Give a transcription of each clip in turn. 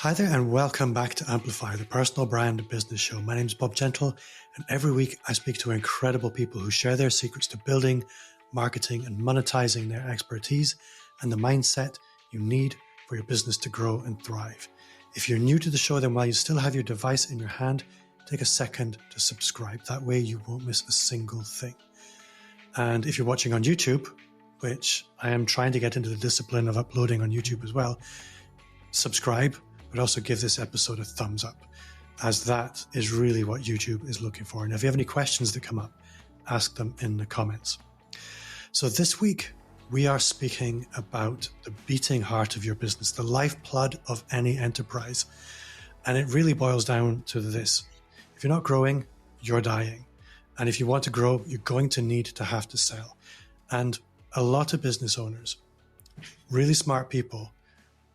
Hi there and welcome back to Amplify, the personal brand business show. My name is Bob Gentle, and every week I speak to incredible people who share their secrets to building, marketing and monetizing their expertise and the mindset you need for your business to grow and thrive. If you're new to the show, then while you still have your device in your hand, take a second to subscribe. That way you won't miss a single thing. And if you're watching on YouTube, which I am trying to get into the discipline of uploading on YouTube as well, subscribe, but also give this episode a thumbs up, as that is really what YouTube is looking for. And if you have any questions that come up, ask them in the comments. So this week, we are speaking about the beating heart of your business, the lifeblood of any enterprise. And it really boils down to this. If you're not growing, you're dying. And if you want to grow, you're going to need to have to sell. And a lot of business owners, really smart people,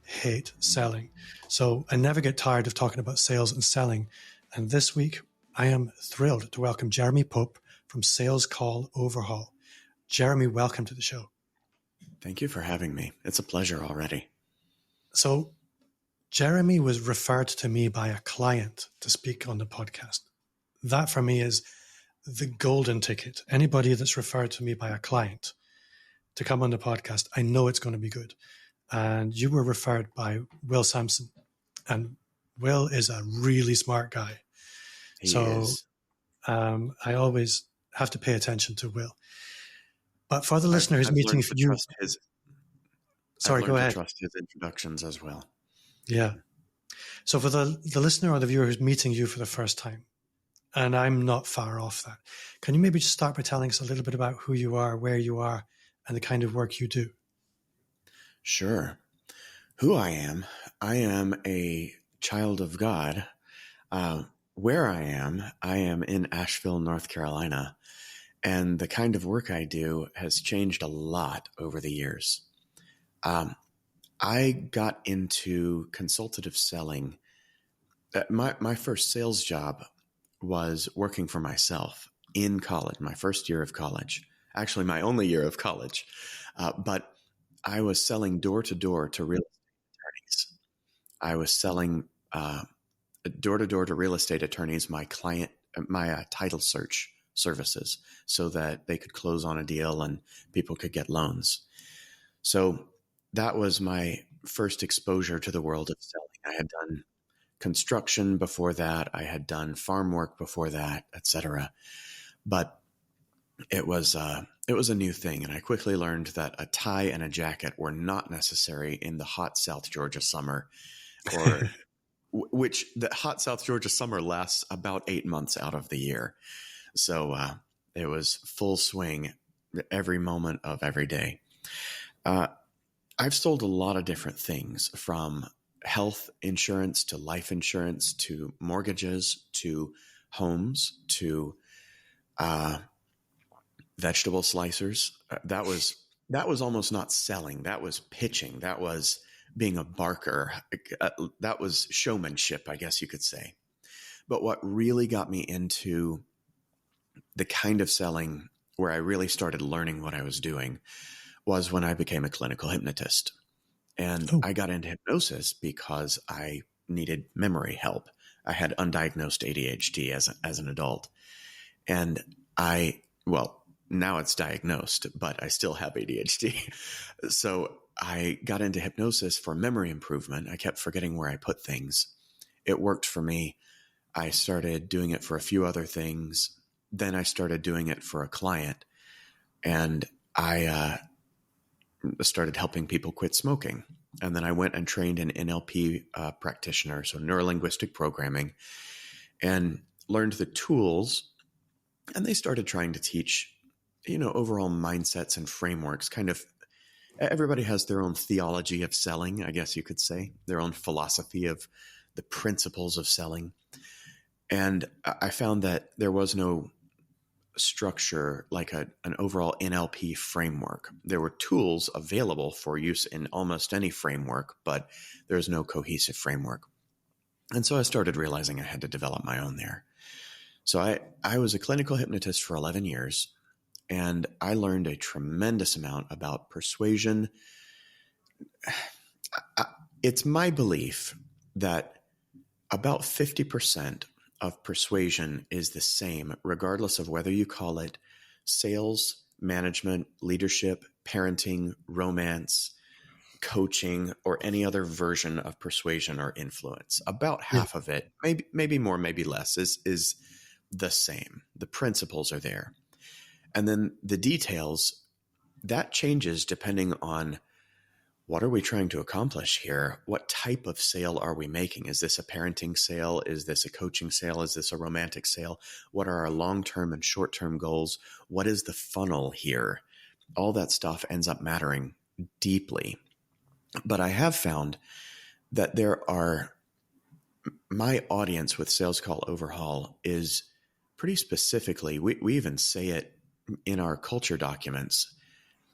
hate selling. So I never get tired of talking about sales and selling. And this week, I am thrilled to welcome Jeremy Pope from Sales Call Overhaul. Jeremy, welcome to the show. Thank you for having me. It's a pleasure already. So Jeremy was referred to me by a client to speak on the podcast. That for me is the golden ticket. Anybody that's referred to me by a client to come on the podcast, I know it's going to be good. And you were referred by Will Sampson. And Will is a really smart guy. He is. I always have to pay attention to Will. But for the listener who's meeting you... Sorry, go ahead. Trust his introductions as well. Yeah. So for the listener or the viewer who's meeting you for the first time, and I'm not far off that, can you maybe just start by telling us a little bit about who you are, where you are, and the kind of work you do? Sure. Who I am a child of God. Where I am in Asheville, North Carolina. And the kind of work I do has changed a lot over the years. I got into consultative selling. My first sales job was working for myself in college, my first year of college. Actually, my only year of college. But I was selling door-to-door to real estate attorneys. I was selling door-to-door to real estate attorneys my title search services so that they could close on a deal and people could get loans. So that was my first exposure to the world of selling. I had done construction before that. I had done farm work before that, etc. But it was a new thing, and I quickly learned that a tie and a jacket were not necessary in the hot South Georgia summer, or which the hot South Georgia summer lasts about 8 months out of the year. So it was full swing every moment of every day. I've sold a lot of different things, from health insurance to life insurance to mortgages to homes to vegetable slicers. That was almost not selling. That was pitching. That was being a barker. That was showmanship, I guess you could say. But what really got me into the kind of selling where I really started learning what I was doing was when I became a clinical hypnotist. And I got into hypnosis because I needed memory help. I had undiagnosed ADHD as an adult. And now it's diagnosed, but I still have ADHD. So I got into hypnosis for memory improvement. I kept forgetting where I put things. It worked for me. I started doing it for a few other things. Then I started doing it for a client, and I started helping people quit smoking. And then I went and trained an NLP practitioner, so neuro-linguistic programming, and learned the tools. And they started trying to teach, overall mindsets and frameworks. Kind of everybody has their own theology of selling, I guess you could say, their own philosophy of the principles of selling. And I found that there was no structure like an overall NLP framework. There were tools available for use in almost any framework, but there's no cohesive framework. And so I started realizing I had to develop my own there. So I was a clinical hypnotist for 11 years, and I learned a tremendous amount about persuasion. It's my belief that about 50% of persuasion is the same, regardless of whether you call it sales, management, leadership, parenting, romance, coaching, or any other version of persuasion or influence. About Yeah. half of it, maybe more, maybe less, is the same. The principles are there. And then the details, that changes depending on what are we trying to accomplish here? What type of sale are we making? Is this a parenting sale? Is this a coaching sale? Is this a romantic sale? What are our long-term and short-term goals? What is the funnel here? All that stuff ends up mattering deeply. But I have found that my audience with Sales Call Overhaul is pretty specifically, we even say it in our culture documents,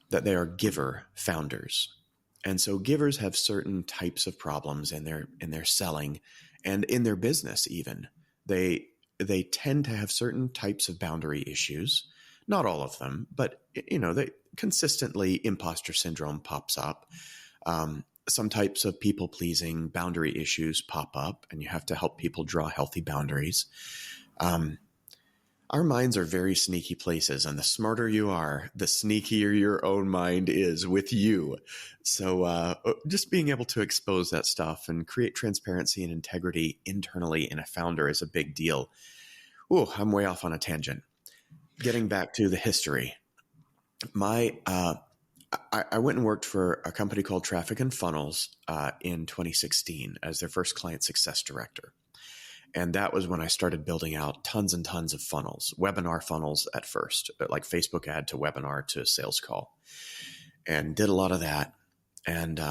that they are giver founders. And so givers have certain types of problems in their selling and in their business even. They tend to have certain types of boundary issues. Not all of them, but they consistently imposter syndrome pops up. Some types of people-pleasing boundary issues pop up, and you have to help people draw healthy boundaries. Our minds are very sneaky places, and the smarter you are, the sneakier your own mind is with you. So just being able to expose that stuff and create transparency and integrity internally in a founder is a big deal. Ooh, I'm way off on a tangent. Getting back to the history. I went and worked for a company called Traffic and Funnels in 2016 as their first client success director. And that was when I started building out tons and tons of funnels, webinar funnels at first, like Facebook ad to webinar to sales call, and did a lot of that. And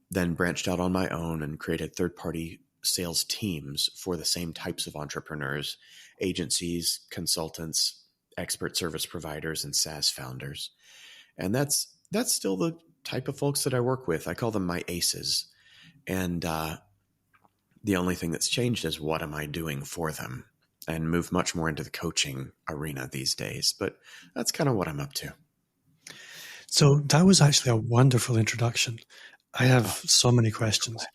then branched out on my own and created third-party sales teams for the same types of entrepreneurs, agencies, consultants, expert service providers, and SaaS founders. And that's still the type of folks that I work with. I call them my aces. And the only thing that's changed is what am I doing for them, and move much more into the coaching arena these days. But that's kind of what I'm up to. So that was actually a wonderful introduction. I have so many questions.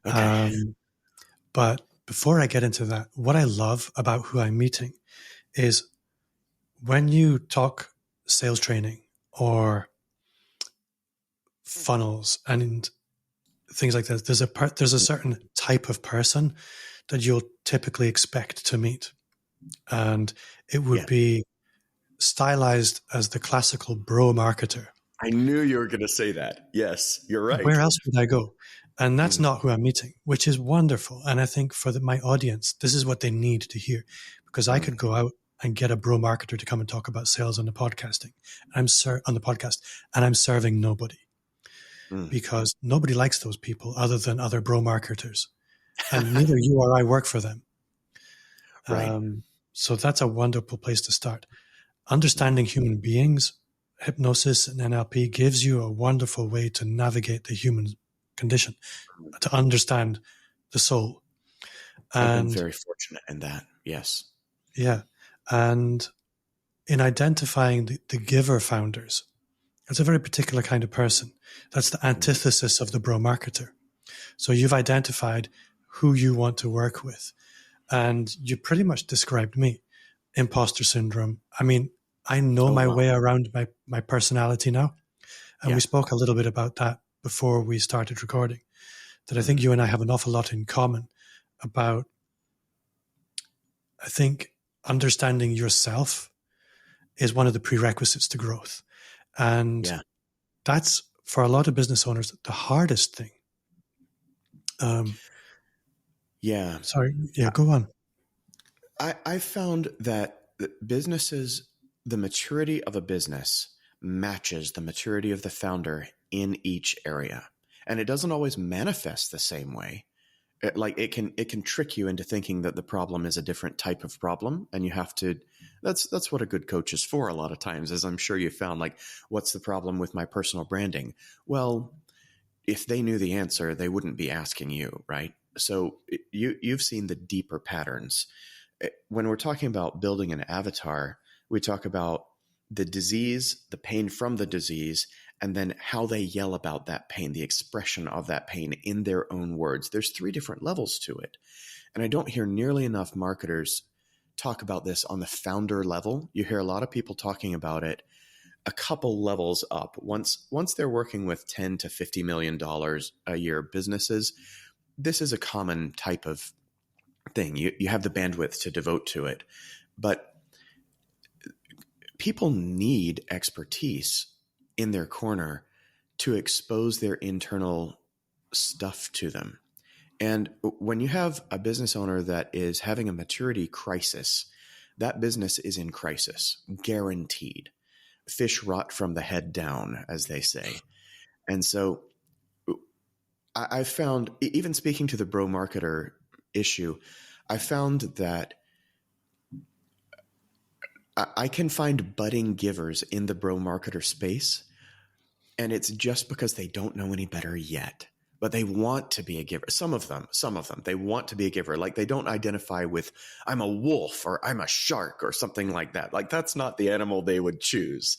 Okay. But before I get into that, what I love about who I'm meeting is when you talk sales training or funnels and things like that, there's a certain type of person that you'll typically expect to meet. And it would be stylized as the classical bro marketer. I knew you were going to say that. Yes, you're right. Where else would I go? And that's not who I'm meeting, which is wonderful. And I think for my audience, this is what they need to hear, because I could go out and get a bro marketer to come and talk about sales on the podcasting. On the podcast, and I'm serving nobody. Because nobody likes those people other than other bro marketers. And neither you or I work for them. Right. So that's a wonderful place to start. Understanding human beings, hypnosis and NLP gives you a wonderful way to navigate the human condition, to understand the soul. And I've been very fortunate in that. Yes. Yeah. And in identifying the giver founders, it's a very particular kind of person. That's the antithesis of the bro marketer. So you've identified who you want to work with. And you pretty much described me. Imposter syndrome. I mean, I know my way around my personality now. And we spoke a little bit about that before we started recording, that I think you and I have an awful lot in common about, I think, understanding yourself is one of the prerequisites to growth. And that's, for a lot of business owners, the hardest thing. Sorry. Yeah, go on. I found that the maturity of a business matches the maturity of the founder in each area. And it doesn't always manifest the same way. It can trick you into thinking that the problem is a different type of problem, and you have to. That's what a good coach is for. A lot of times, as I'm sure you found, like, what's the problem with my personal branding? Well, if they knew the answer, they wouldn't be asking you, right? So you've seen the deeper patterns. When we're talking about building an avatar, we talk about the disease, the pain from the disease, and then how they yell about that pain, the expression of that pain in their own words. There's 3 different levels to it. And I don't hear nearly enough marketers talk about this on the founder level. You hear a lot of people talking about it a couple levels up. Once they're working with $10 to $50 million a year businesses, this is a common type of thing. You have the bandwidth to devote to it. But people need expertise in their corner to expose their internal stuff to them. And when you have a business owner that is having a maturity crisis, that business is in crisis, guaranteed. Fish rot from the head down, as they say. And so I found, even speaking to the bro marketer issue, I found that I can find budding givers in the bro marketer space, and it's just because they don't know any better yet. But they want to be a giver. Some of them, they want to be a giver. Like, they don't identify with, I'm a wolf or I'm a shark or something like that. Like, that's not the animal they would choose.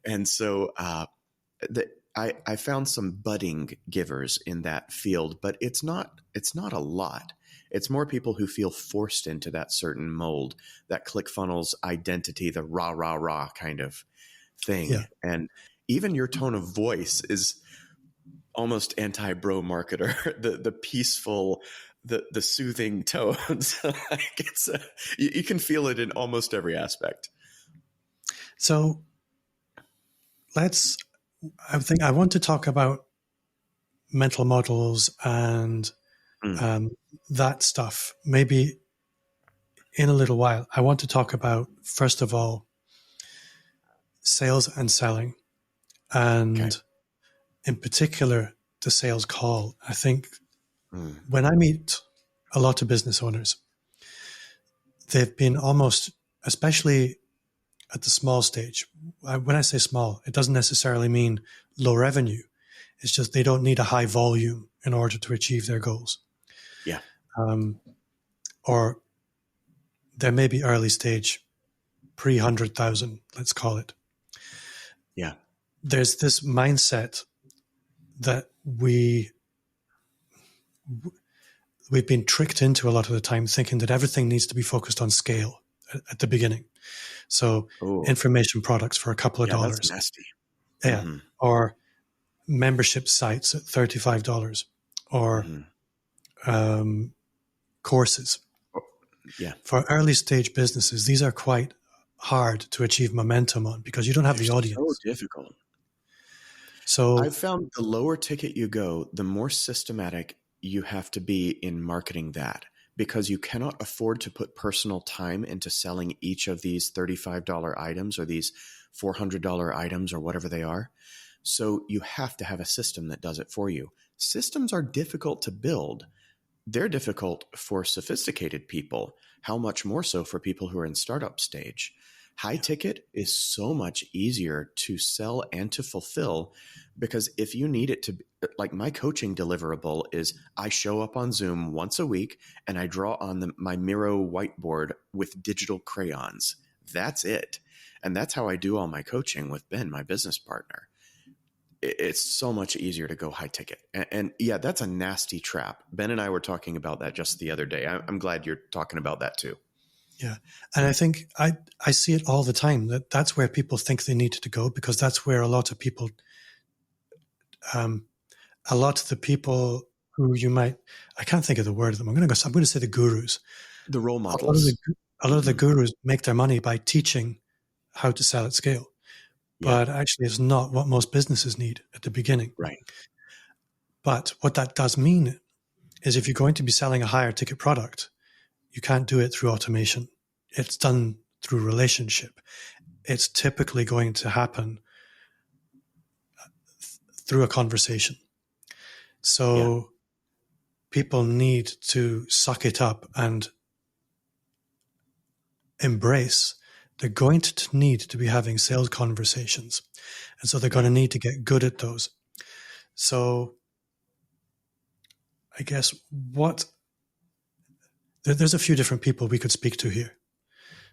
And so I found some budding givers in that field, but it's not a lot. It's more people who feel forced into that certain mold, that ClickFunnels identity, the rah, rah, rah kind of thing. Yeah. And even your tone of voice is almost anti-bro marketer, the peaceful, the soothing tones. Like, you can feel it in almost every aspect. So I want to talk about mental models and that stuff maybe in a little while. I want to talk about, first of all, sales and selling, and in particular, the sales call. I think when I meet a lot of business owners, they've been almost, especially at the small stage. When I say small, it doesn't necessarily mean low revenue. It's just they don't need a high volume in order to achieve their goals. Yeah. Or there may be early stage, pre-100,000, let's call it. Yeah. There's this mindset that we've been tricked into a lot of the time, thinking that everything needs to be focused on scale at the beginning. So information products for a couple of dollars. That's nasty. Yeah. Mm-hmm. Or membership sites at $35, or courses. Yeah. For early stage businesses, these are quite hard to achieve momentum on because you don't have the audience. So difficult. So I've found the lower ticket you go, the more systematic you have to be in marketing that, because you cannot afford to put personal time into selling each of these $35 items or these $400 items or whatever they are. So you have to have a system that does it for you. Systems are difficult to build. They're difficult for sophisticated people. How much more so for people who are in startup stage? High ticket is so much easier to sell and to fulfill, because if you need it to, like, my coaching deliverable is I show up on Zoom once a week and I draw on my Miro whiteboard with digital crayons. That's it. And that's how I do all my coaching with Ben, my business partner. It's so much easier to go high ticket. And yeah, that's a nasty trap. Ben and I were talking about that just the other day. I'm glad you're talking about that too. Yeah. And I think I see it all the time, that's where people think they need to go, because that's where a lot of people, a lot of the people who you might, I can't think of the word of them. I'm going to say the gurus. The role models. A lot of the gurus make their money by teaching how to sell at scale. But actually, it's not what most businesses need at the beginning. Right. But what that does mean is if you're going to be selling a higher ticket product, you can't do it through automation. It's done through relationship. It's typically going to happen through a conversation. So people need to suck it up and embrace they're going to need to be having sales conversations. And so they're going to need to get good at those. So I guess there's a few different people we could speak to here.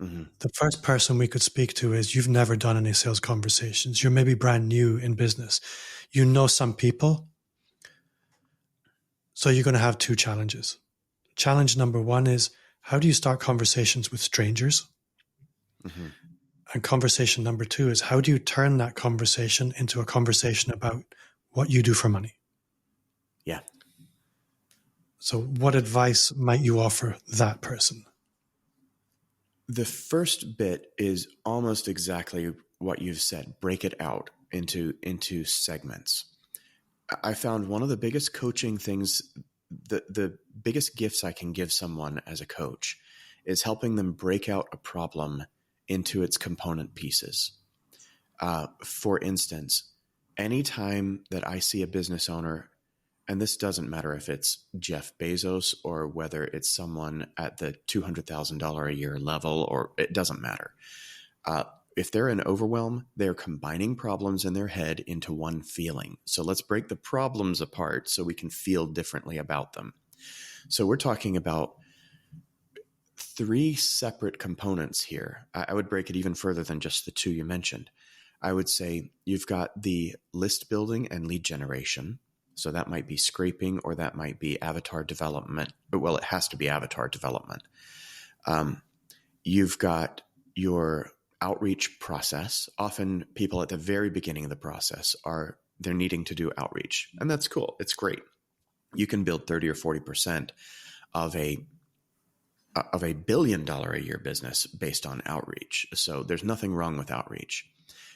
Mm-hmm. The first person we could speak to is you've never done any sales conversations. You're maybe brand new in business. You know some people. So you're going to have two challenges. Challenge number one is how do you start conversations with strangers? Mm-hmm. And conversation number two is how do you turn that conversation into a conversation about what you do for money? Yeah. So what advice might you offer that person? The first bit is almost exactly what you've said. Break it out into segments. I found one of the biggest coaching things, the biggest gifts I can give someone as a coach is helping them break out a problem into its component pieces. For instance, anytime that I see a business owner, and this doesn't matter if it's Jeff Bezos or whether it's someone at the $200,000 a year level, or it doesn't matter. If they're in overwhelm, they're combining problems in their head into one feeling. So let's break the problems apart so we can feel differently about them. So we're talking about three separate components here. I would break it even further than just the two you mentioned. I would say you've got the list building and lead generation. So that might be scraping or that might be avatar development. Well, it has to be avatar development. You've got your outreach process. Often people at the very beginning of the process they're needing to do outreach. And that's cool. It's great. You can build 30 or 40% of a $1 billion a year business based on outreach. So there's nothing wrong with outreach.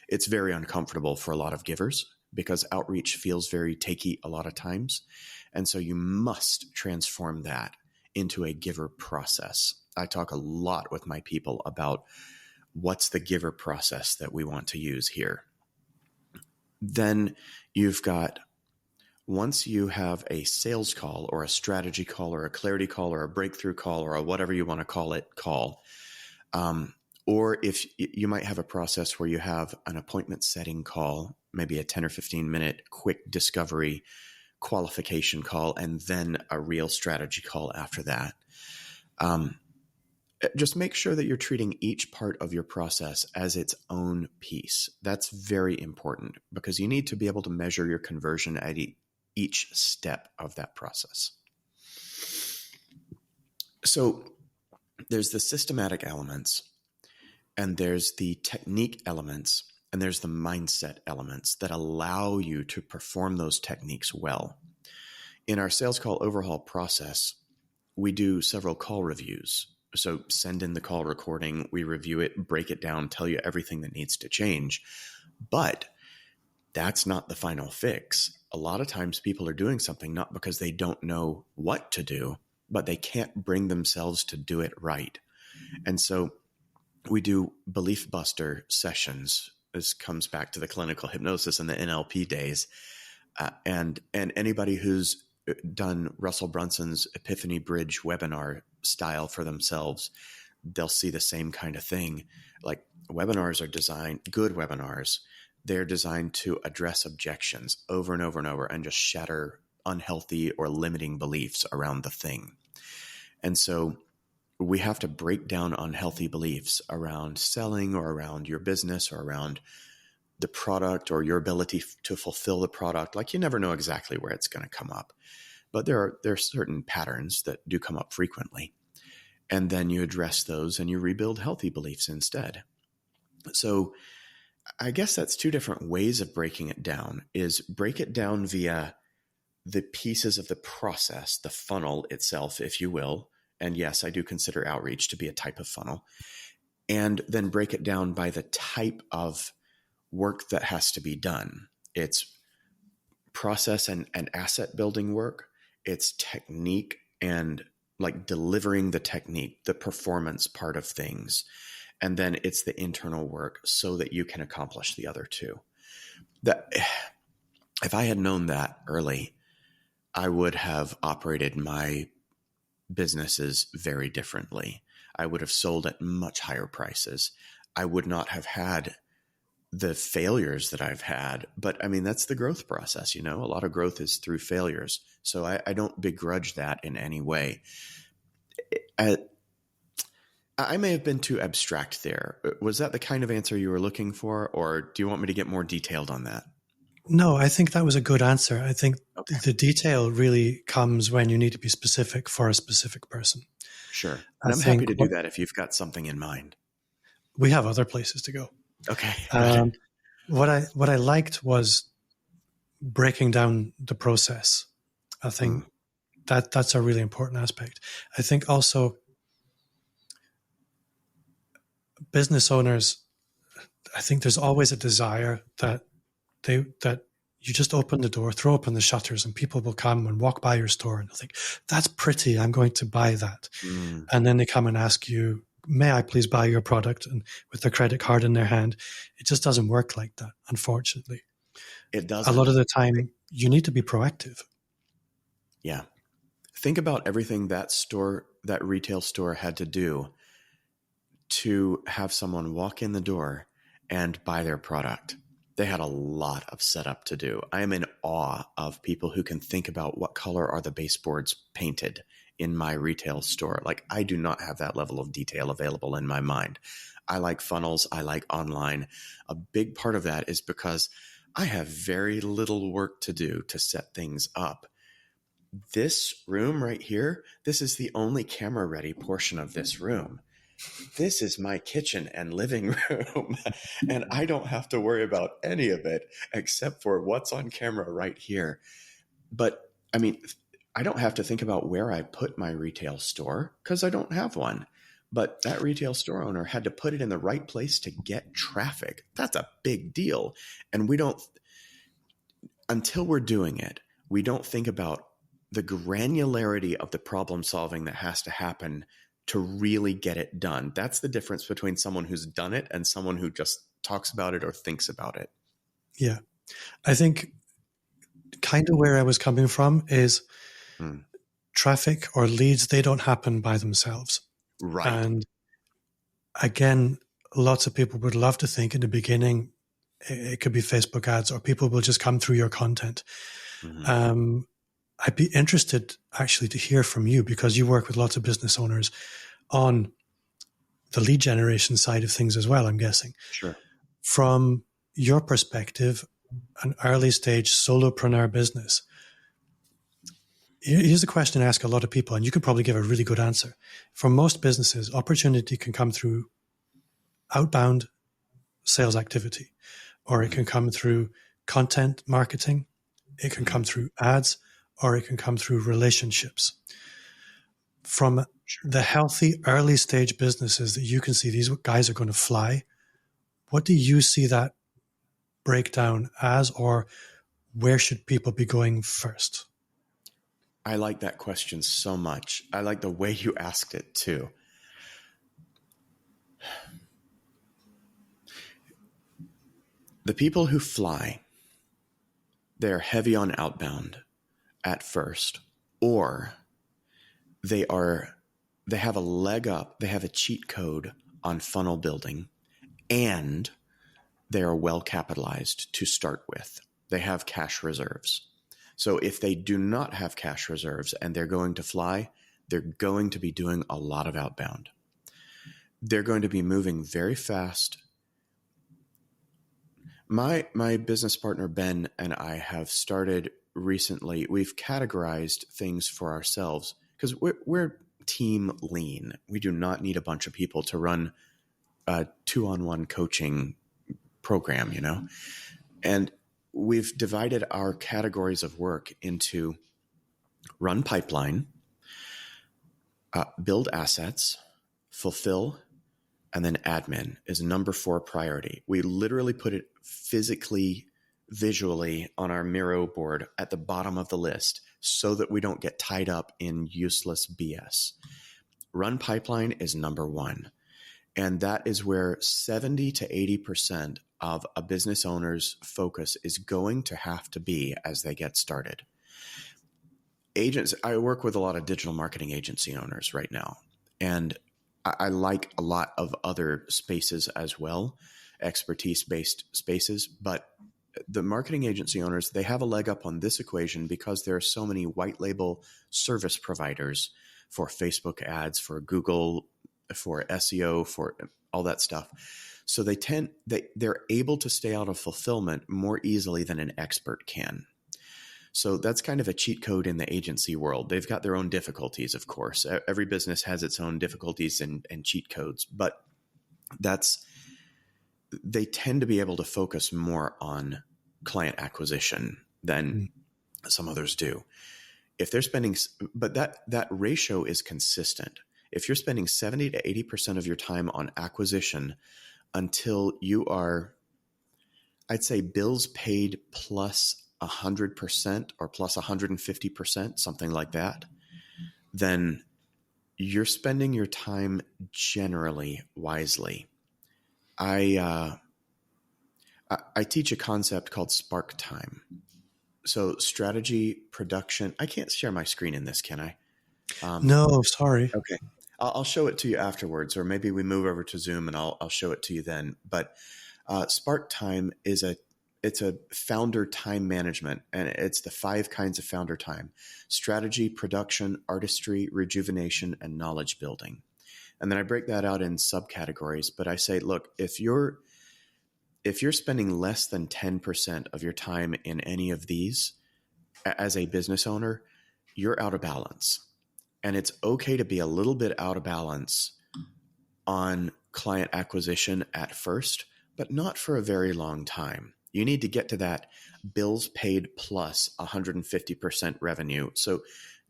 It's very uncomfortable for a lot of givers because outreach feels very takey a lot of times. And so you must transform that into a giver process. I talk a lot with my people about what's the giver process that we want to use here. Then you've got, once you have a sales call or a strategy call or a clarity call or a breakthrough call or a whatever you want to call it, or if you might have a process where you have an appointment setting call, maybe a 10 or 15 minute quick discovery qualification call, and then a real strategy call after that. Just make sure that you're treating each part of your process as its own piece. That's very important because you need to be able to measure your conversion at each step of that process. So there's the systematic elements, and there's the technique elements, and there's the mindset elements that allow you to perform those techniques well. In our Sales Call Overhaul process, we do several call reviews. So send in the call recording, we review it, break it down, tell you everything that needs to change. But that's not the final fix. A lot of times people are doing something not because they don't know what to do, but they can't bring themselves to do it right. And so we do belief buster sessions. This comes back to the clinical hypnosis and the NLP days. And anybody who's done Russell Brunson's Epiphany Bridge webinar style for themselves, they'll see the same kind of thing. Like webinars are designed, good webinars, they're designed to address objections over and over and over and just shatter unhealthy or limiting beliefs around the thing. And so we have to break down unhealthy beliefs around selling or around your business or around the product or your ability to fulfill the product. Like you never know exactly where it's going to come up, but there are certain patterns that do come up frequently. And then you address those and you rebuild healthy beliefs instead. So I guess that's two different ways of breaking it down, is break it down via the pieces of the process, the funnel itself, if you will. And yes, I do consider outreach to be a type of funnel. And then break it down by the type of work that has to be done. It's process and asset building work. It's technique and like delivering the technique, the performance part of things. And then it's the internal work so that you can accomplish the other two. That if I had known that early, I would have operated my businesses very differently. I would have sold at much higher prices. I would not have had the failures that I've had. But I mean, that's the growth process. You know, a lot of growth is through failures. So I don't begrudge that in any way. I may have been too abstract there. Was that the kind of answer you were looking for, or do you want me to get more detailed on that? No, I think that was a good answer. I think Okay, the detail really comes when you need to be specific for a specific person. sure. I And I'm happy think to do that if you've got something in mind. we have other places to go. Okay, good. Um, what I liked was breaking down the process. I think Mm, that's a really important aspect. I think also business owners, I think there's always a desire that you just open the door, throw open the shutters, and people will come and walk by your store and they'll think, that's pretty, I'm going to buy that. mm. And then they come and ask you, may I please buy your product? And with their credit card in their hand, it just doesn't work like that, unfortunately. It A lot doesn't. of the time, you need to be proactive. Yeah. Think about everything that retail store had to do to have someone walk in the door and buy their product. They had a lot of setup to do. I am in awe of people who can think about what color are the baseboards painted in my retail store. Like, I do not have that level of detail available in my mind. I like funnels. I like online. A big part of that is because I have very little work to do to set things up. This room right here, this is the only camera ready portion of this room. This is my kitchen and living room, and I don't have to worry about any of it except for what's on camera right here. But I mean, I don't have to think about where I put my retail store because I don't have one. But that retail store owner had to put it in the right place to get traffic. That's a big deal. And we don't, until we're doing it, we don't think about the granularity of the problem solving that has to happen to really get it done. That's the difference between someone who's done it and someone who just talks about it or thinks about it. Yeah. I think kind of where I was coming from is Mm. traffic or leads, they don't happen by themselves. Right. And again, lots of people would love to think in the beginning it could be Facebook ads or people will just come through your content. Mm-hmm. I'd be interested actually to hear from you because you work with lots of business owners on the lead generation side of things as well, I'm guessing. Sure. From your perspective, an early stage solopreneur business, here's a question I ask a lot of people, and you could probably give a really good answer. For most businesses, opportunity can come through outbound sales activity, or it can come through content marketing, it can Mm-hmm. come through ads, or it can come through relationships. From Sure. the healthy early stage businesses that you can see these guys are going to fly, what do you see that breakdown as, or where should people be going first? I like that question so much. I like the way you asked it too. The people who fly, they're heavy on outbound at first, or they are they have a leg up, they have a cheat code on funnel building, and they are well capitalized to start with. They have cash reserves. So if they do not have cash reserves and they're going to fly, they're going to be doing a lot of outbound. They're going to be moving very fast. My business partner Ben and I have started recently. We've categorized things for ourselves because we're team lean. We do not need a bunch of people to run a 2-on-1 coaching program, you know? And we've divided our categories of work into run pipeline, build assets, fulfill, and then admin is number 4 priority. We literally put it physically, visually on our Miro board at the bottom of the list so that we don't get tied up in useless BS. Run pipeline is number 1. And that is where 70 to 80% of a business owner's focus is going to have to be as they get started. Agents, I work with a lot of digital marketing agency owners right now, and I like a lot of other spaces as well, expertise-based spaces, but the marketing agency owners, they have a leg up on this equation because there are so many white label service providers for Facebook ads, for Google for SEO, for all that stuff. So they're able to stay out of fulfillment more easily than an expert can. So that's kind of a cheat code in the agency world. They've got their own difficulties, of course. Every business has its own difficulties and cheat codes, but they tend to be able to focus more on client acquisition than some others do. If they're spending, but that ratio is consistent. If you're spending 70 to 80% of your time on acquisition until you are, I'd say, bills paid plus 100% or plus 150%, something like that, then you're spending your time generally wisely. I teach a concept called spark time. So strategy, production. I can't share my screen in this, can I? No, sorry. Okay. I'll show it to you afterwards, or maybe we move over to Zoom and I'll show it to you then. But spark time it's a founder time management, and it's the 5 kinds of founder time: strategy, production, artistry, rejuvenation, and knowledge building. And then I break that out in subcategories, but I say, look, if you're spending less than 10% of your time in any of these as a business owner, you're out of balance. And it's okay to be a little bit out of balance on client acquisition at first, but not for a very long time. You need to get to that bills paid plus 150% revenue. So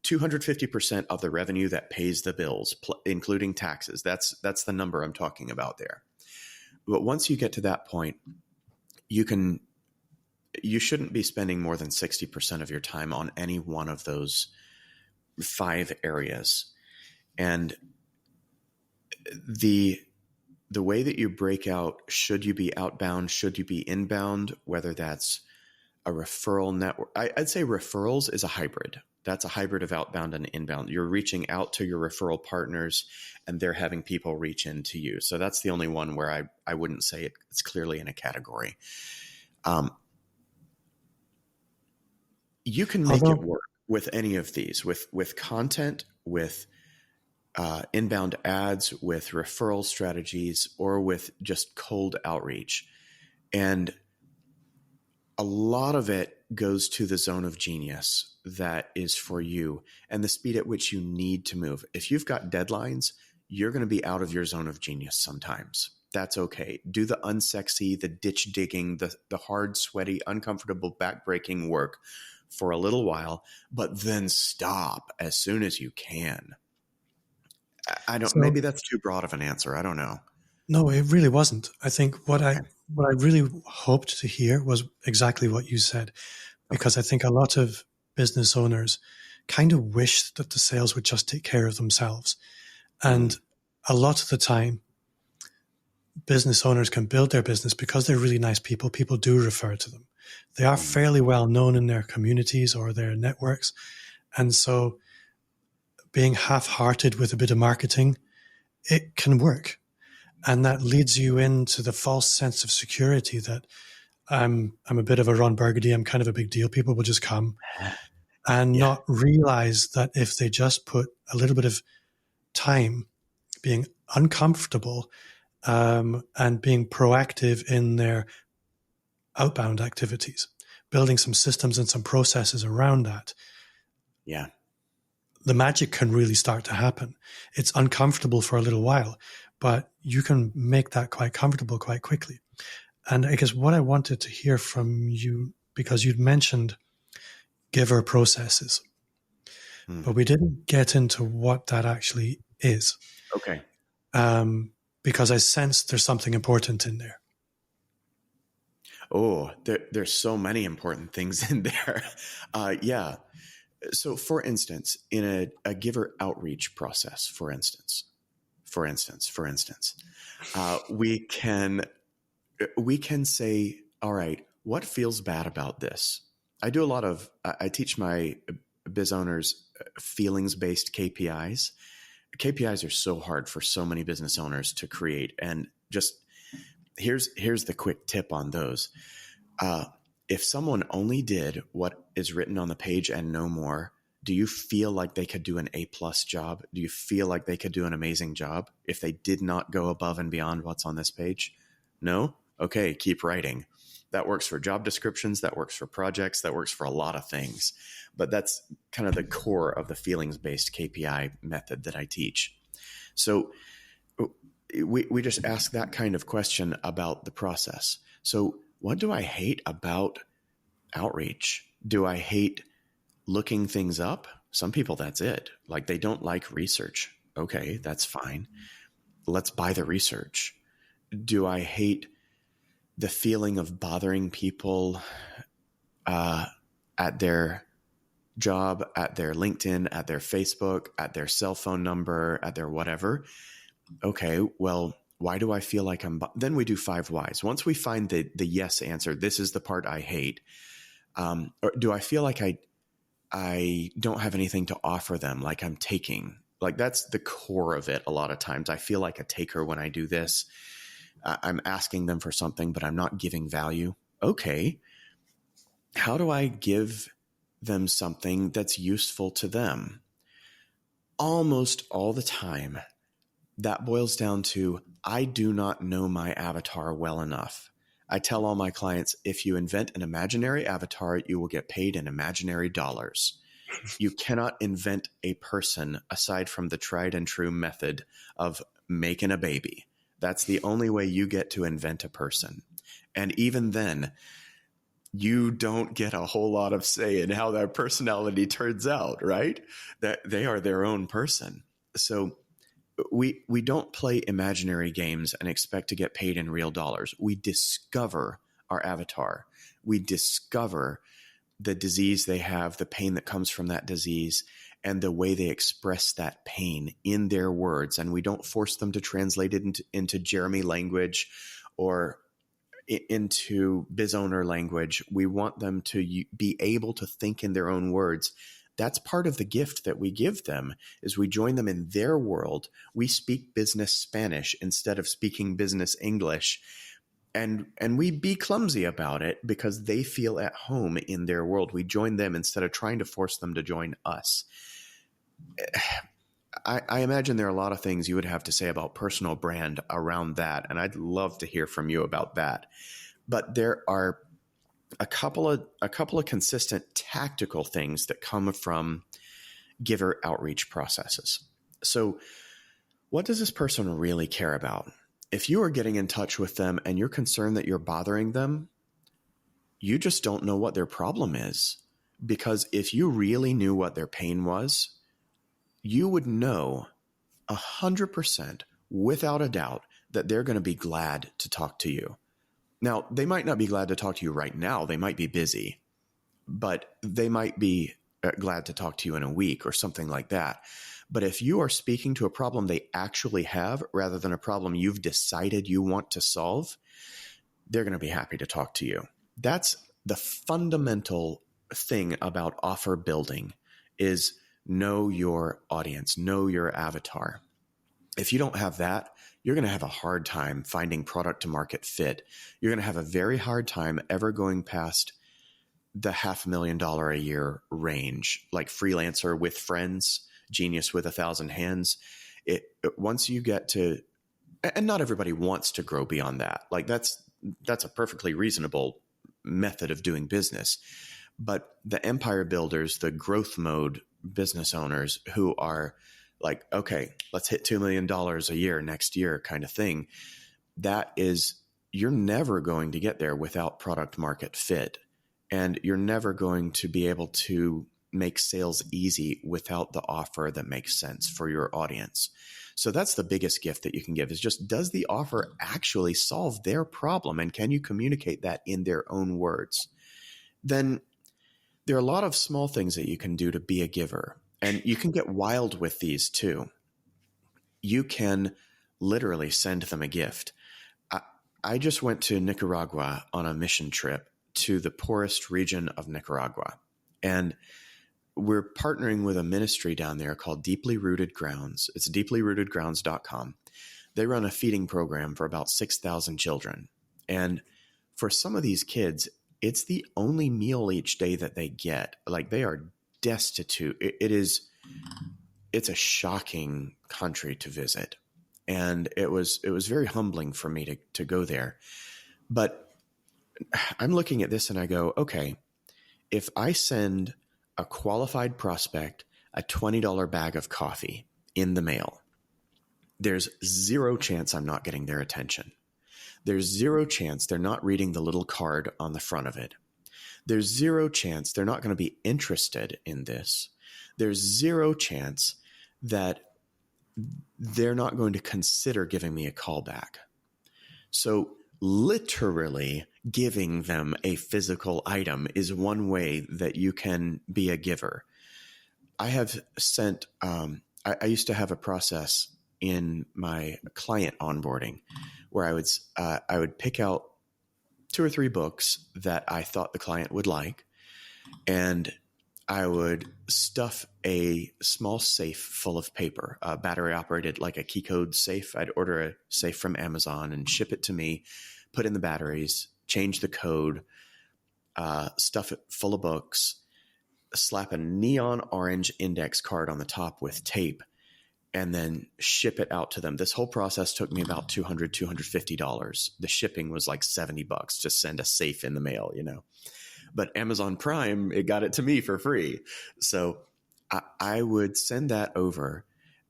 250% of the revenue that pays the bills, including taxes. That's the number I'm talking about there. But once you get to that point, you shouldn't be spending more than 60% of your time on any one of those 5 areas. And the way that you break out, should you be outbound, should you be inbound, whether that's a referral network. I'd say referrals is a hybrid. That's a hybrid of outbound and inbound. You're reaching out to your referral partners and they're having people reach into you. So that's the only one where I wouldn't say it's clearly in a category. You can make it work with any of these, with content, with inbound ads, with referral strategies, or with just cold outreach. And a lot of it goes to the zone of genius that is for you and the speed at which you need to move. If you've got deadlines, you're going to be out of your zone of genius sometimes. That's okay. Do the unsexy, the ditch digging, the hard, sweaty, uncomfortable, backbreaking work for a little while, but then stop as soon as you can. Maybe that's too broad of an answer. I don't know. No, it really wasn't. I think what I really hoped to hear was exactly what you said, because I think a lot of business owners kind of wish that the sales would just take care of themselves. And a lot of the time, business owners can build their business because they're really nice people. People do refer to them. They are fairly well known in their communities or their networks. And so being half-hearted with a bit of marketing, it can work. And that leads you into the false sense of security that I'm a bit of a Ron Burgundy. I'm kind of a big deal. People will just come and not realize that if they just put a little bit of time being uncomfortable and being proactive in their outbound activities, building some systems and some processes around that, the magic can really start to happen. It's uncomfortable for a little while, but you can make that quite comfortable quite quickly. And I guess what I wanted to hear from you, because you'd mentioned giver processes, but we didn't get into what that actually is. Okay. Because I sense there's something important in there. Oh, there's so many important things in there. So for instance, in a giver outreach process, for instance, we can say, all right, what feels bad about this? I teach my biz owners feelings-based KPIs. KPIs are so hard for so many business owners to create. And just here's the quick tip on those. If someone only did what is written on the page and no more, Do you feel like they could do an A+ job? Do you feel like they could do an amazing job if they did not go above and beyond what's on this page? No? Okay, keep writing. That works for job descriptions. That works for projects. That works for a lot of things. But that's kind of the core of the feelings-based KPI method that I teach. So we just ask that kind of question about the process. So what do I hate about outreach? Do I hate looking things up? Some people, that's it. Like, they don't like research. Okay, that's fine. Let's buy the research. Do I hate the feeling of bothering people at their job, at their LinkedIn, at their Facebook, at their cell phone number, at their whatever? Okay, well, why do I feel like then we do 5 whys. Once we find the yes answer, this is the part I hate. Or do I feel like I don't have anything to offer them, like I'm taking? Like, that's the core of it. A lot of times I feel like a taker when I do this. I'm asking them for something, but I'm not giving value. Okay, how do I give them something that's useful to them? Almost all the time, that boils down to, I do not know my avatar well enough. I tell all my clients, if you invent an imaginary avatar, you will get paid in imaginary dollars. You cannot invent a person aside from the tried and true method of making a baby. That's the only way you get to invent a person. And even then, you don't get a whole lot of say in how their personality turns out, right? That they are their own person. So we don't play imaginary games and expect to get paid in real dollars. We discover our avatar. We discover the disease they have, the pain that comes from that disease, and the way they express that pain in their words. And we don't force them to translate it into Jeremy language or into biz owner language. We want them to be able to think in their own words. That's part of the gift that we give them, is we join them in their world. We speak business Spanish instead of speaking business English. And we be clumsy about it because they feel at home in their world. We join them instead of trying to force them to join us. I imagine there are a lot of things you would have to say about personal brand around that, and I'd love to hear from you about that. But there are a couple of consistent tactical things that come from giver outreach processes. So what does this person really care about? If you are getting in touch with them and you're concerned that you're bothering them, you just don't know what their problem is. Because if you really knew what their pain was, you would know 100% without a doubt that they're going to be glad to talk to you. Now, they might not be glad to talk to you right now. They might be busy, but they might be glad to talk to you in a week or something like that. But if you are speaking to a problem they actually have rather than a problem you've decided you want to solve, they're going to be happy to talk to you. That's the fundamental thing about offer building, is know your audience, know your avatar. If you don't have that, you're going to have a hard time finding product to market fit. You're going to have a very hard time ever going past the $500,000 a year range, like freelancer with friends, genius with 1,000 hands. Once you get to, and not everybody wants to grow beyond that. Like that's a perfectly reasonable method of doing business. But the empire builders, the growth mode business owners who are like, okay, let's hit $2 million a year next year kind of thing. That is, you're never going to get there without product market fit. And you're never going to be able to make sales easy without the offer that makes sense for your audience. So that's the biggest gift that you can give, is just, does the offer actually solve their problem? And can you communicate that in their own words? Then there are a lot of small things that you can do to be a giver. And you can get wild with these too. You can literally send them a gift. I just went to Nicaragua on a mission trip to the poorest region of Nicaragua. And we're partnering with a ministry down there called Deeply Rooted Grounds. It's deeplyrootedgrounds.com. They run a feeding program for about 6,000 children. And for some of these kids, it's the only meal each day that they get. Like, they are destitute. It's a shocking country to visit. And it was very humbling for me to go there. But I'm looking at this and I go, okay, if I send a qualified prospect a $20 bag of coffee in the mail, there's zero chance I'm not getting their attention. There's zero chance they're not reading the little card on the front of it. There's zero chance they're not going to be interested in this. There's zero chance that they're not going to consider giving me a call back. So literally giving them a physical item is one way that you can be a giver. I have sent, I used to have a process in my client onboarding where I would pick out 2 or 3 books that I thought the client would like, and I would stuff a small safe full of paper, battery operated, like a key code safe. I'd order a safe from Amazon and ship it to me, put in the batteries, change the code, stuff it full of books, slap a neon orange index card on the top with tape, and then ship it out to them. This whole process took me about $200, $250. The shipping was like $70 to send a safe in the mail, But Amazon Prime, it got it to me for free. So I would send that over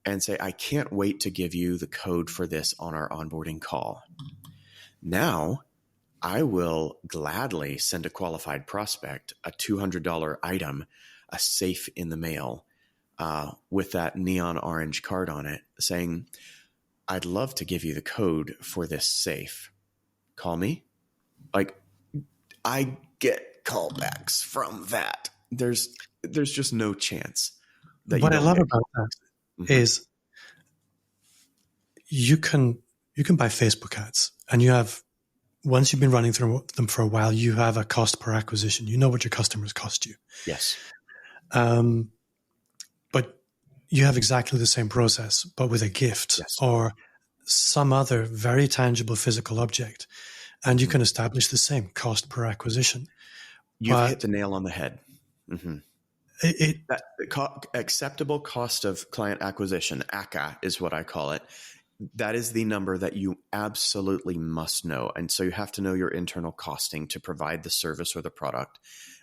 and say, I can't wait to give you the code for this on our onboarding call. Now, I will gladly send a qualified prospect a $200 item, a safe in the mail, with that neon orange card on it saying, I'd love to give you the code for this safe. Call me. Like, I get callbacks from that. There's just no chance that what I love about that is you can buy Facebook ads, and you have, once you've been running through them for a while, you have a cost per acquisition. You know what your customers cost you. Yes. But you have exactly the same process, but with a gift or some other very tangible physical object, and you can establish the same cost per acquisition. You've hit the nail on the head. Mm-hmm. Acceptable cost of client acquisition, ACA is what I call it. That is the number that you absolutely must know. And so you have to know your internal costing to provide the service or the product.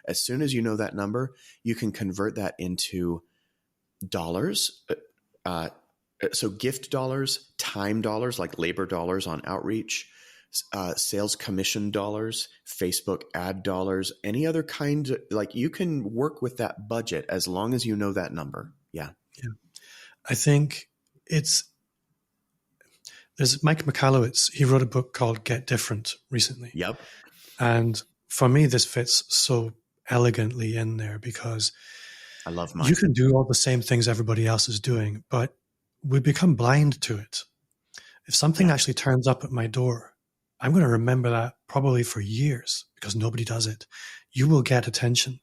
As soon as you know that number, you can convert that into dollars. So gift dollars, time dollars, like labor dollars on outreach, sales commission dollars, Facebook ad dollars, any other kind. Like, you can work with that budget as long as you know that number. Yeah. I think there's Mike Michalowicz. He wrote a book called Get Different recently. Yep. And for me, this fits so elegantly in there because I love Mike. You can do all the same things everybody else is doing, but we become blind to it. If something actually turns up at my door, I'm going to remember that probably for years because nobody does it. You will get attention.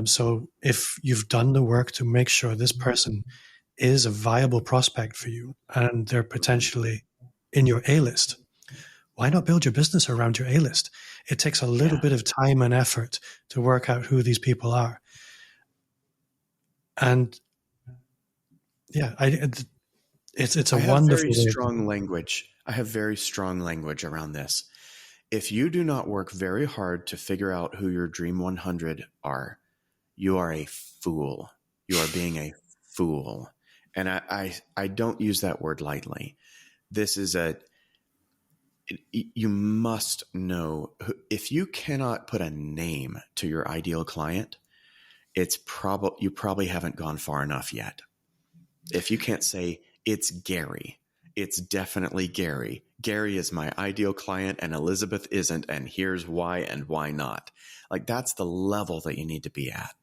So if you've done the work to make sure this person is a viable prospect for you and they're potentially in your A-list, why not build your business around your A-list? It takes a little bit of time and effort to work out who these people are. And it's a wonderful strong language. I have very strong language around this. If you do not work very hard to figure out who your Dream 100 are, you are a fool. You are being a fool. And I don't use that word lightly. This is you must know, if you cannot put a name to your ideal client, you probably haven't gone far enough yet. If you can't say, it's Gary, it's definitely Gary. Gary is my ideal client and Elizabeth isn't, and here's why and why not. Like, that's the level that you need to be at.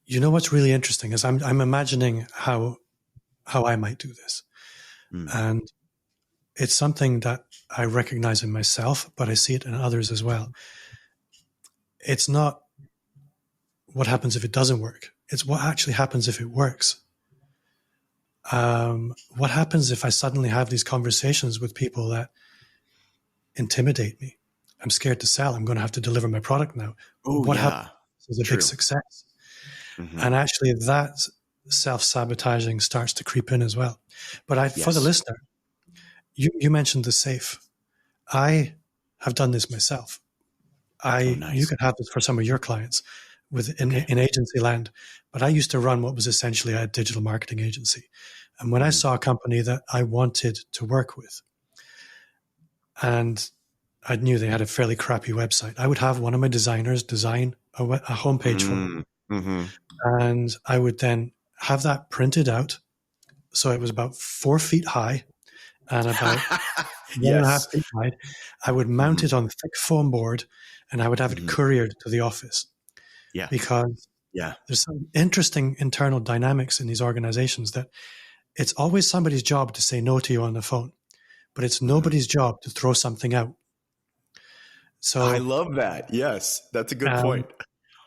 You know what's really interesting is I'm imagining how I might do this. And it's something that I recognize in myself, but I see it in others as well. It's not what happens if it doesn't work. It's what actually happens if it works. What happens if I suddenly have these conversations with people that intimidate me? I'm scared to sell. I'm going to have to deliver my product now. What happens is a big success? Mm-hmm. And actually that self-sabotaging starts to creep in as well. But for the Yes. listener, you mentioned the safe. I have done this myself. Oh, You nice. could have this for some of your clients Okay. in agency land, but I used to run what was essentially a digital marketing agency. And when I Mm-hmm. saw a company that I wanted to work with, and I knew they had a fairly crappy website, I would have one of my designers design a homepage for them. Mm-hmm. And I would then have that printed out. So it was about 4 feet high and about one and a half Yes. feet wide. I would mount Mm-hmm. it on a thick foam board and I would have it Mm-hmm. couriered to the office, Yeah. because Yeah. there's some interesting internal dynamics in these organizations that it's always somebody's job to say no to you on the phone, but it's Mm-hmm. nobody's job to throw something out. I So love that. Yes. That's a good um, point.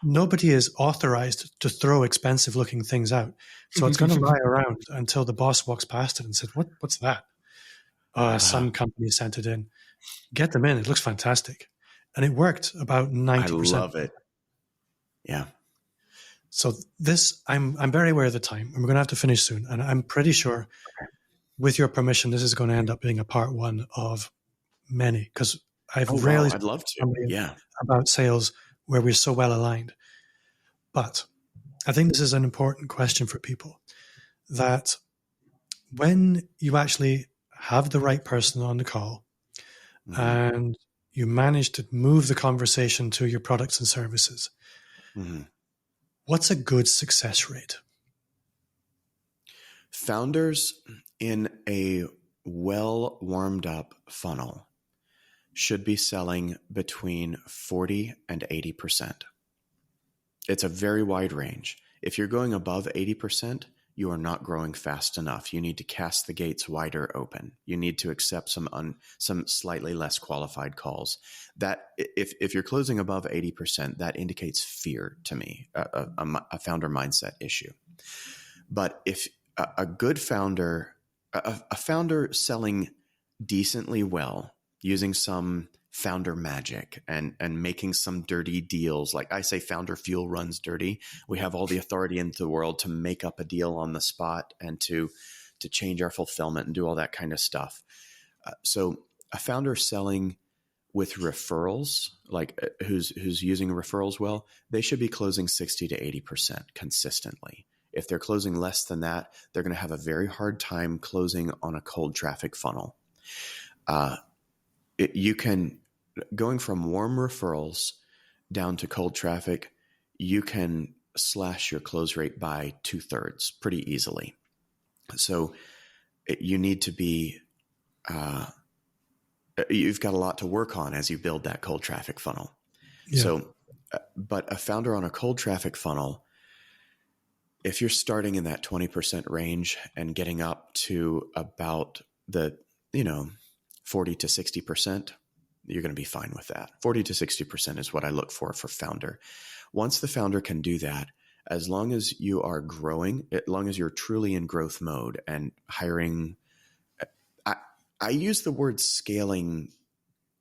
nobody is authorized to throw expensive looking things out. So it's going to lie around until the boss walks past it and says, what's that? Uh, Some company sent it in. Get them in. It looks fantastic. And it worked about I 90%. love it. Yeah. So I'm very aware of the time, and we're going to have to finish soon. And I'm pretty sure, with your permission, this is going to end up being a part one of many, because Oh, I've wow. rarely I'd spoken love to to. somebody Yeah. about sales where we're so well aligned. But I think this is an important question for people, that when you actually have the right person on the call Mm-hmm. and you manage to move the conversation to your products and services, Mm-hmm. what's a good success rate? Founders in a well warmed up funnel should be selling between 40 and 80%. It's a very wide range. If you're going above 80%, you are not growing fast enough. You need to cast the gates wider open. You need to accept some slightly less qualified calls. That if you're closing above 80%, that indicates fear to me, a founder mindset issue. But if a good founder, a founder selling decently well, using some founder magic and making some dirty deals. Like I say, founder fuel runs dirty. We have all the authority in the world to make up a deal on the spot and to change our fulfillment and do all that kind of stuff. So a founder selling with referrals, like who's using referrals well, they should be closing 60 to 80% consistently. If they're closing less than that, they're going to have a very hard time closing on a cold traffic funnel. You can, going from warm referrals down to cold traffic, you can slash your close rate by 2/3 pretty easily. So you need to be, you've got a lot to work on as you build that cold traffic funnel. Yeah. So, but a founder on a cold traffic funnel, if you're starting in that 20% range and getting up to about the, 40 to 60%, you're going to be fine with that. 40 to 60% is what I look for founder. Once the founder can do that, as long as you are growing, as long as you're truly in growth mode and hiring, I use the word scaling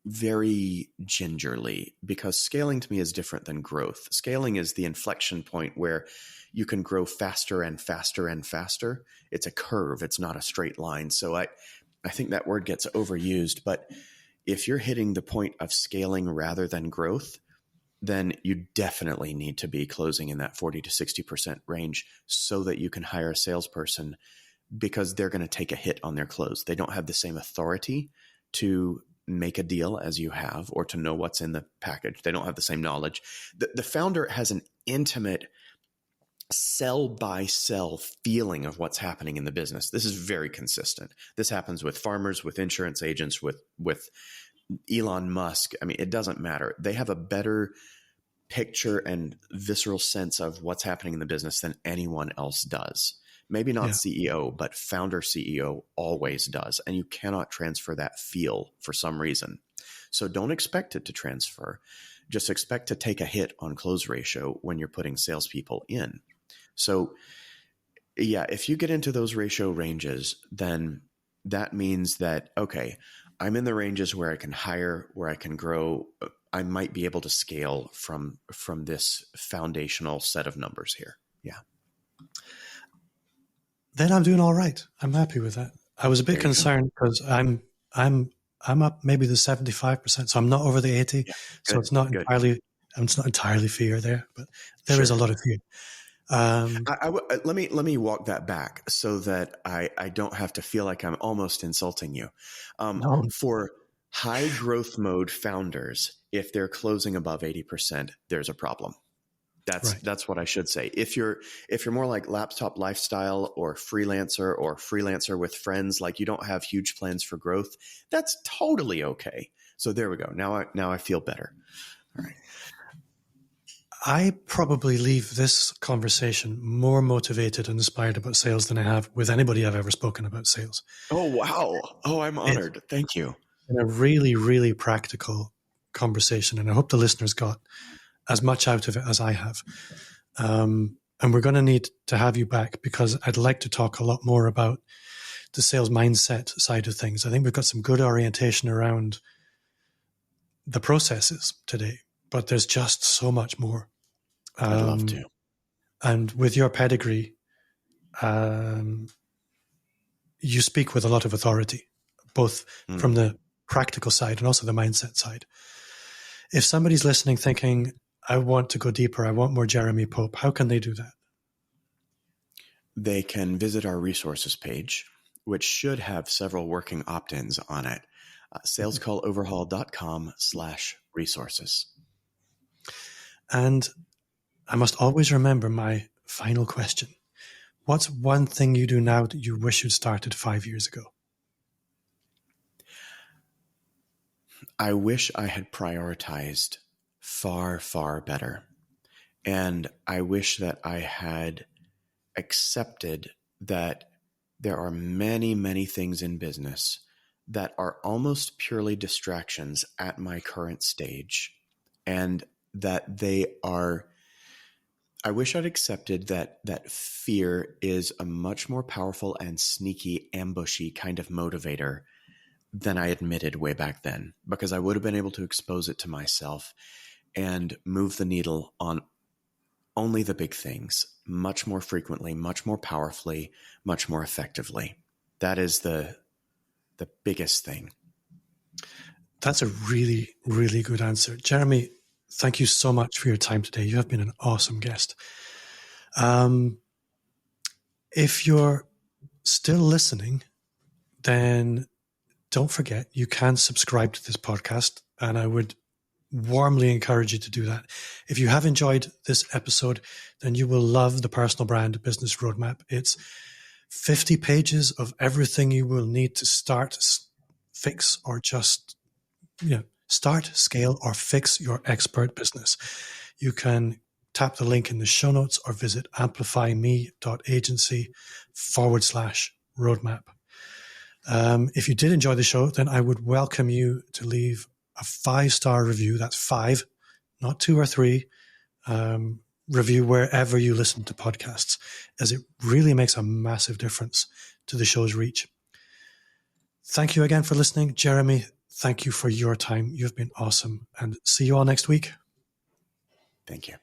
very gingerly, because scaling to me is different than growth. Scaling is the inflection point where you can grow faster and faster and faster. It's a curve. It's not a straight line. So I think that word gets overused, but if you're hitting the point of scaling rather than growth, then you definitely need to be closing in that 40 to 60% range so that you can hire a salesperson, because they're going to take a hit on their close. They don't have the same authority to make a deal as you have, or to know what's in the package. They don't have the same knowledge. The founder has an intimate cell by cell feeling of what's happening in the business. This is very consistent. This happens with farmers, with insurance agents, with Elon Musk. I mean, it doesn't matter. They have a better picture and visceral sense of what's happening in the business than anyone else does. Maybe not CEO, but founder CEO always does. And you cannot transfer that feel for some reason. So don't expect it to transfer. Just expect to take a hit on close ratio when you're putting salespeople in. So yeah, if you get into those ratio ranges, then that means that, okay, I'm in the ranges where I can hire, where I can grow. I might be able to scale from this foundational set of numbers here. Yeah. Then I'm doing all right. I'm happy with that. I was a bit concerned because I'm up maybe the 75%, so I'm not over the 80. Yeah. So Good. Good. it's not entirely fear there, but there is Sure. a lot of fear. Let me walk that back so that I don't have to feel like I'm almost insulting you. No, For high growth mode founders, if they're closing above 80%, there's a problem. right. That's what I should say. If you're more like laptop lifestyle or freelancer with friends, like you don't have huge plans for growth, that's totally okay. So there we go. Now I feel better. All right. I probably leave this conversation more motivated and inspired about sales than I have with anybody I've ever spoken about sales. Oh, wow. Oh, I'm honored. Thank you. In a really, really practical conversation, and I hope the listeners got as much out of it as I have. And we're going to need to have you back because I'd like to talk a lot more about the sales mindset side of things. I think we've got some good orientation around the processes today, but there's just so much more. I'd love to. And with your pedigree, you speak with a lot of authority, both from the practical side and also the mindset side. If somebody's listening thinking, I want to go deeper, I want more Jeremy Pope, how can they do that? They can visit our resources page, which should have several working opt-ins on it. salescalloverhaul.com/resources. And I must always remember my final question. What's one thing you do now that you wish you'd started 5 years ago? I wish I had prioritized far, far better. And I wish that I had accepted that there are many, many things in business that are almost purely distractions at my current stage, and that I wish I'd accepted that fear is a much more powerful and sneaky, ambushy kind of motivator than I admitted way back then, because I would have been able to expose it to myself and move the needle on only the big things much more frequently, much more powerfully, much more effectively. That is the biggest thing. That's a really, really good answer. Jeremy, thank you so much for your time today. You have been an awesome guest. If you're still listening, then don't forget you can subscribe to this podcast, and I would warmly encourage you to do that. If you have enjoyed this episode, then you will love the Personal Brand Business Roadmap. It's 50 pages of everything you will need to start, fix, or just start, scale, or fix your expert business. You can tap the link in the show notes or visit amplifyme.agency /roadmap. If you did enjoy the show, then I would welcome you to leave a 5-star review. That's 5, not 2 or 3. Review wherever you listen to podcasts, as it really makes a massive difference to the show's reach. Thank you again for listening. Jeremy, thank you for your time. You've been awesome, and see you all next week. Thank you.